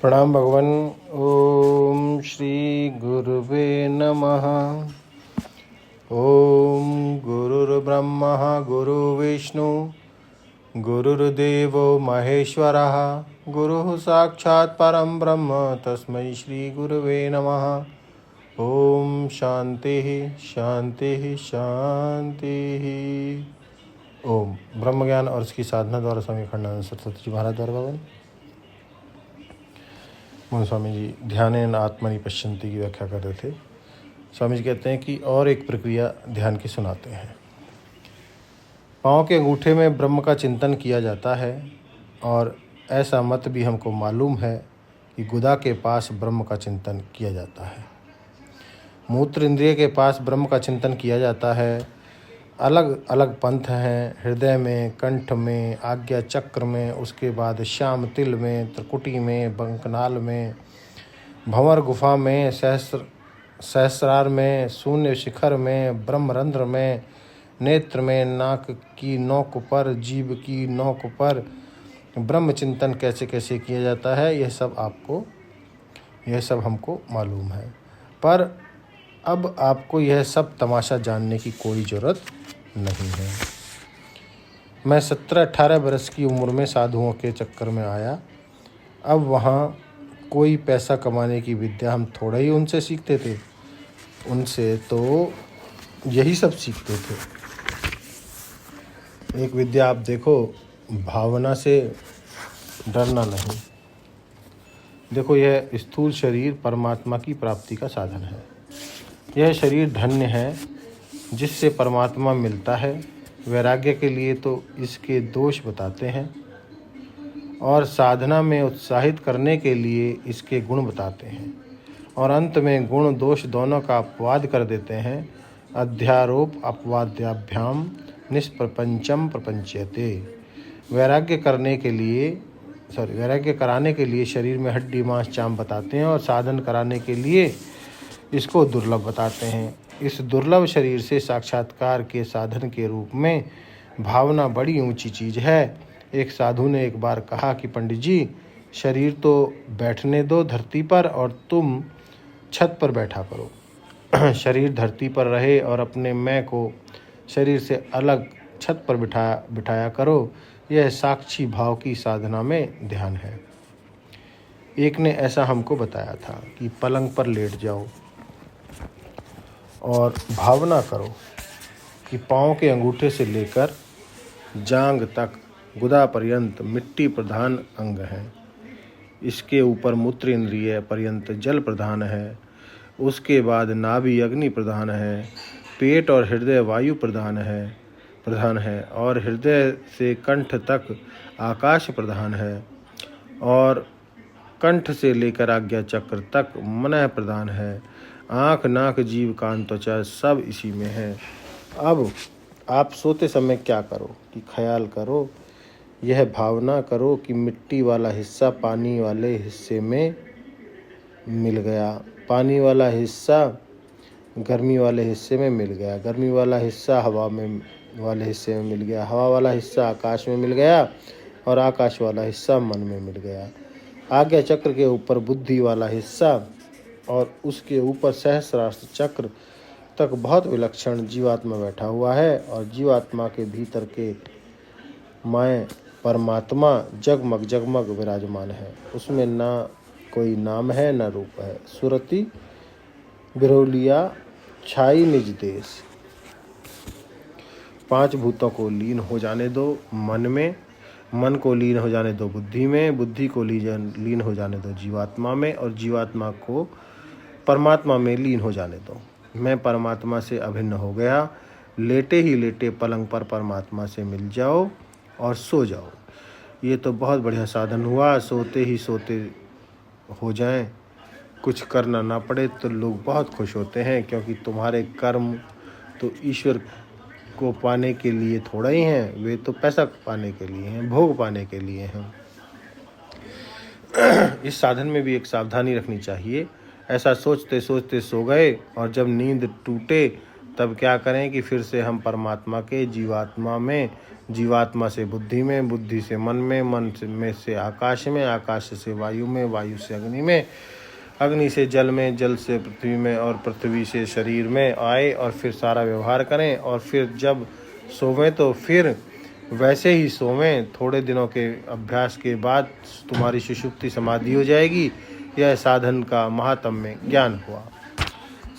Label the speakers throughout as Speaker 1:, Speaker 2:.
Speaker 1: प्रणाम भगवान। ओम श्री गुरुवे नमः। ओम गुरुर्ब्रह्मा गुरुर्विष्णु गुरुर्देवो महेश्वरः गुरुः साक्षात् परं ब्रह्म तस्मै श्री गुरुवे नमः। ओम शांति शांति शांति। ओम ब्रह्म ज्ञान और इसकी साधना द्वारा स्वामी अखंडानंद सरस्वती जी महाराज द्वारा भगवान मोहन स्वामी जी ध्यान आत्मनि पश्यन्ति की व्याख्या कर रहे थे। स्वामी जी कहते हैं कि और एक प्रक्रिया ध्यान की सुनाते हैं। पाँव के अंगूठे में ब्रह्म का चिंतन किया जाता है और ऐसा मत भी हमको मालूम है कि गुदा के पास ब्रह्म का चिंतन किया जाता है। मूत्र इंद्रिय के पास ब्रह्म का चिंतन किया जाता है। अलग अलग पंथ हैं, हृदय में, कंठ में, आज्ञा चक्र में, उसके बाद श्याम तिल में, त्रिकुटी में, बंकनाल में, भंवर गुफा में, सहस्रार में, शून्य शिखर में, ब्रह्मरंध्र में, नेत्र में, नाक की नोक पर, जीभ की नोक पर ब्रह्म चिंतन कैसे कैसे किया जाता है, यह सब हमको मालूम है। पर अब आपको यह सब तमाशा जानने की कोई ज़रूरत नहीं है। मैं 17-18 बरस की उम्र में साधुओं के चक्कर में आया। अब वहाँ कोई पैसा कमाने की विद्या हम थोड़ा ही उनसे सीखते थे, उनसे तो यही सब सीखते थे। एक विद्या आप देखो, भावना से डरना नहीं। देखो, यह स्थूल शरीर परमात्मा की प्राप्ति का साधन है। यह शरीर धन्य है जिससे परमात्मा मिलता है। वैराग्य के लिए तो इसके दोष बताते हैं और साधना में उत्साहित करने के लिए इसके गुण बताते हैं और अंत में गुण दोष दोनों का अपवाद कर देते हैं। अध्यारोप अपवाद्याभ्याम निष्प्रपंचम प्रपंच्यते। वैराग्य कराने के लिए शरीर में हड्डी मांस चाम बताते हैं और साधन कराने के लिए इसको दुर्लभ बताते हैं। इस दुर्लभ शरीर से साक्षात्कार के साधन के रूप में भावना बड़ी ऊंची चीज़ है। एक साधु ने एक बार कहा कि पंडित जी, शरीर तो बैठने दो धरती पर और तुम छत पर बैठा करो। शरीर धरती पर रहे और अपने मैं को शरीर से अलग छत पर बिठाया करो। यह साक्षी भाव की साधना में ध्यान है। एक ने ऐसा हमको बताया था कि पलंग पर लेट जाओ और भावना करो कि पाँव के अंगूठे से लेकर जांघ तक गुदा पर्यंत मिट्टी प्रधान अंग है। इसके ऊपर मूत्र इंद्रिय पर्यंत जल प्रधान है। उसके बाद नाभि अग्नि प्रधान है। पेट और हृदय वायु प्रधान है और हृदय से कंठ तक आकाश प्रधान है और कंठ से लेकर आज्ञा चक्र तक मन प्रधान है। आँख नाक जीव कान त्वचा सब इसी में है। अब आप सोते समय क्या करो कि ख्याल करो, यह भावना करो कि मिट्टी वाला हिस्सा पानी वाले हिस्से में मिल गया, पानी वाला हिस्सा गर्मी वाले हिस्से में मिल गया, गर्मी वाला हिस्सा हवा में वाले हिस्से में मिल गया, हवा वाला हिस्सा आकाश में मिल गया और आकाश वाला हिस्सा मन में मिल गया। आज्ञा चक्र के ऊपर बुद्धि वाला हिस्सा और उसके ऊपर सहस्रार चक्र तक बहुत विलक्षण जीवात्मा बैठा हुआ है और जीवात्मा के भीतर के मैं परमात्मा जगमग जगमग विराजमान है। उसमें ना कोई नाम है ना रूप है। सुरति बिरौलिया छाई निज देश। 5 भूतों को लीन हो जाने दो मन में, मन को लीन हो जाने दो बुद्धि में, बुद्धि को लीन हो जाने दो जीवात्मा में और जीवात्मा को परमात्मा में लीन हो जाने दो। मैं परमात्मा से अभिन्न हो गया। लेटे ही लेटे पलंग पर परमात्मा से मिल जाओ और सो जाओ। ये तो बहुत बढ़िया साधन हुआ। सोते ही सोते हो जाएं, कुछ करना ना पड़े तो लोग बहुत खुश होते हैं, क्योंकि तुम्हारे कर्म तो ईश्वर को पाने के लिए थोड़ा ही हैं, वे तो पैसा पाने के लिए हैं, भोग पाने के लिए हैं। इस साधन में भी एक सावधानी रखनी चाहिए। ऐसा सोचते सोचते सो गए और जब नींद टूटे तब क्या करें कि फिर से हम परमात्मा के जीवात्मा में, जीवात्मा से बुद्धि में, बुद्धि से मन में, मन से आकाश में, आकाश से वायु में, वायु से अग्नि में, अग्नि से जल में, जल से पृथ्वी में और पृथ्वी से शरीर में आए और फिर सारा व्यवहार करें। और फिर जब सोवें तो फिर वैसे ही सोवें। थोड़े दिनों के अभ्यास के बाद तुम्हारी सुषुप्ति समाधि हो जाएगी। यह साधन का महात्म्य ज्ञान हुआ।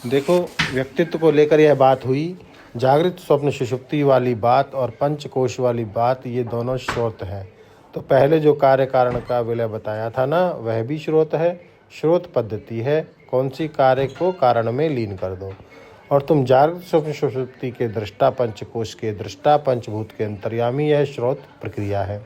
Speaker 1: देखो, व्यक्तित्व को लेकर यह बात हुई। जागृत स्वप्न सुषुप्ति वाली बात और पंचकोश वाली बात, ये दोनों स्रोत है। तो पहले जो कार्य कारण का विलय बताया था ना, वह भी स्रोत है। स्रोत पद्धति है, कौन सी कार्य को कारण में लीन कर दो। और तुम जागृत स्वप्न सुषुप्ति के दृष्टा, पंचकोश के दृष्टा, पंचभूत के अंतर्यामी, यह स्रोत प्रक्रिया है।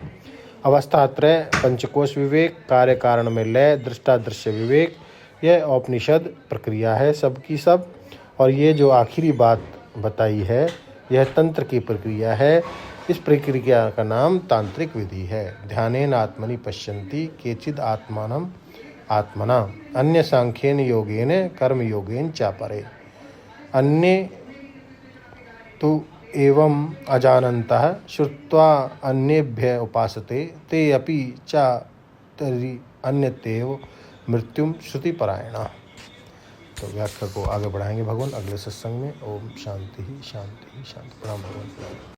Speaker 1: अवस्था त्रय, पंचकोश विवेक, कार्य कारण में लय, दृष्टा दृश्य विवेक, यह औपनिषद प्रक्रिया है सबकी सब। और ये जो आखिरी बात बताई है, यह तंत्र की प्रक्रिया है। इस प्रक्रिया का नाम तांत्रिक विधि है। ध्यानेन आत्मनि पश्यन्ति केचिद आत्मानं आत्मना, अन्य सांख्येन योगेन कर्म योगेन चापरे, अन्ये तु एवं अजानन्तः श्रुत्वा अन्येभ्य उपासते, ते अपि च तर्हि अन्यतेव मृत्युम श्रुतिपरायणा। तो व्याख्या को आगे बढ़ाएंगे भगवान अगले सत्संग में। ओम शांति ही शांति ही शांति। प्रणाम भगवान।